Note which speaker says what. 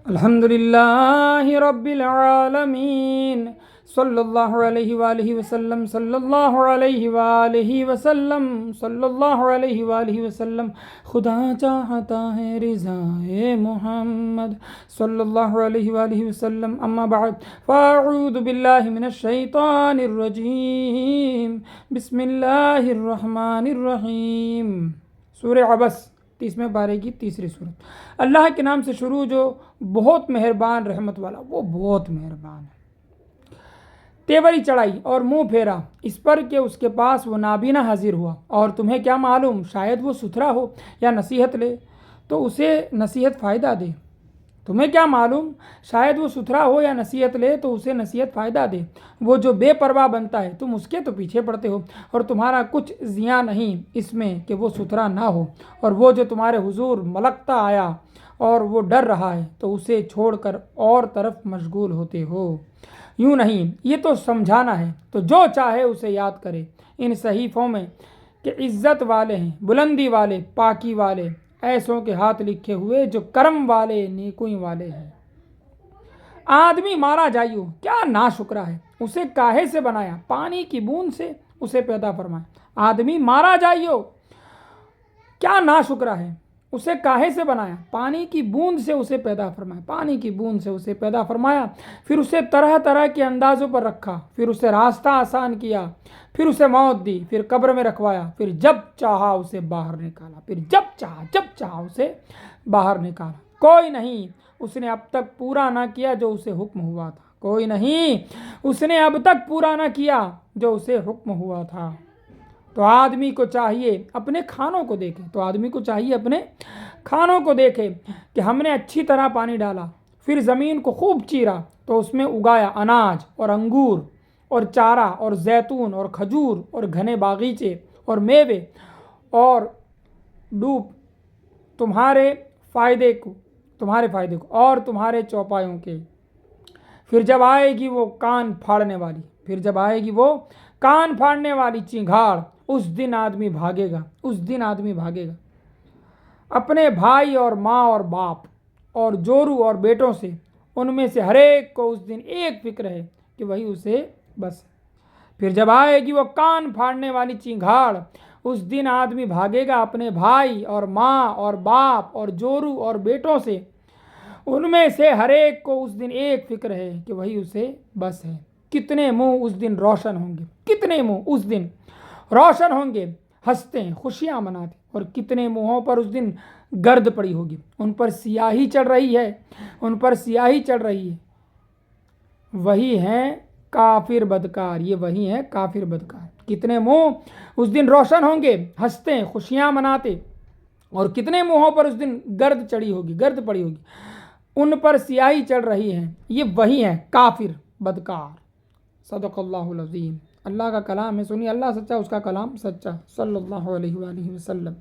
Speaker 1: अल्हम्दुलिल्लाहि रब्बिल आलमीन सल्लल्लाहु अलैहि वालिहि वसल्लम सल्लल्लाहु अलैहि वालिहि वसल्लम सल्लल्लाहु अलैहि वालिहि वसल्लम। खुदा चाहता है रिज़ाए मोहम्मद सल्लल्लाहु अलैहि वालिहि वसल्लम। अम्मा बाद फ़अऊज़ु बिल्लाहि मिनश शैतानिर रजीम। बिस्मिल्लाहिर रहमानिर रहीम। सूरह अबस 30वें पारे की तीसरी सूरत। अल्लाह के नाम से शुरू जो बहुत मेहरबान रहमत वाला, वो बहुत मेहरबान है। तेवरी चढ़ाई और मुंह फेरा इस पर कि उसके पास वो नाबीना हाजिर हुआ, और तुम्हें क्या मालूम, शायद वो सुथरा हो या नसीहत ले तो उसे नसीहत फ़ायदा दे। तुम्हें क्या मालूम, शायद वो सुथरा हो या नसीहत ले तो उसे नसीहत फ़ायदा दे। वो जो बेपरवाह बनता है तुम उसके तो पीछे पड़ते हो, और तुम्हारा कुछ ज़िया नहीं इसमें कि वो सुथरा ना हो। और वो जो तुम्हारे हुजूर मलकता आया और वो डर रहा है तो उसे छोड़कर और तरफ मशगूल होते हो। यूँ नहीं, ये तो समझाना है, तो जो चाहे उसे याद करे। इन सहीफ़ों में कि इज़्ज़त वाले हैं, बुलंदी वाले, पाकी वाले, ऐसों के हाथ लिखे हुए जो करम वाले, नेकुई वाले हैं। आदमी मारा जाइयो, क्या नाशुक्रा है, उसे काहे से बनाया, पानी की बूंद से उसे पैदा फरमाया। आदमी मारा जाइयो, क्या नाशुक्रा है, उसे काहे से बनाया, पानी की बूंद से उसे पैदा फरमाया। पानी की बूंद से उसे पैदा फरमाया, फिर उसे तरह तरह के अंदाज़ों पर रखा, फिर उसे रास्ता आसान किया, फिर उसे मौत दी, फिर कब्र में रखवाया, फिर जब चाहा उसे बाहर निकाला, फिर जब चाहा उसे बाहर निकाला। कोई नहीं उसने अब तक पूरा ना किया जो उसे हुक्म हुआ था। कोई नहीं उसने अब तक पूरा ना किया जो उसे हुक्म हुआ था। तो आदमी को चाहिए अपने खानों को देखे, तो आदमी को चाहिए अपने खानों को देखे कि हमने अच्छी तरह पानी डाला, फिर ज़मीन को खूब चीरा तो उसमें उगाया अनाज और अंगूर और चारा और जैतून और खजूर और घने बागीचे और मेवे और डूब तुम्हारे फ़ायदे को और तुम्हारे चौपायों के। फिर जब आएगी वो कान फाड़ने वाली चिंगाड़, उस दिन आदमी भागेगा अपने भाई और माँ और बाप और जोरू और बेटों से। उनमें से हरेक को उस दिन एक फिक्र है कि वही उसे बस। फिर जब आएगी वो कान फाड़ने वाली चिंगाड़, उस दिन आदमी भागेगा अपने भाई और माँ और बाप और जोरू और बेटों से। उनमें से हरेक को उस दिन एक फिक्र है कि वही उसे बस है। कितने मुंह उस दिन रोशन होंगे, हंसते हैं, खुशियां मनाते, और कितने मुंहों पर उस दिन गर्द पड़ी होगी, उन पर सियाही चढ़ रही है। वही हैं काफिर बदकार। कितने मुंह उस दिन रोशन होंगे, हंसते हैं, खुशियां मनाते, और कितने मुंहों पर उस दिन गर्द पड़ी होगी, उन पर सियाही चढ़ रही है। ये वही है काफिर बदकार। सदक़ल्लाहुल अज़ीम। अल्लाह का कलाम है, सुनिए, अल्लाह सच्चा, उसका कलाम सच्चा। सल्लल्लाहु अलैहि वसल्लम।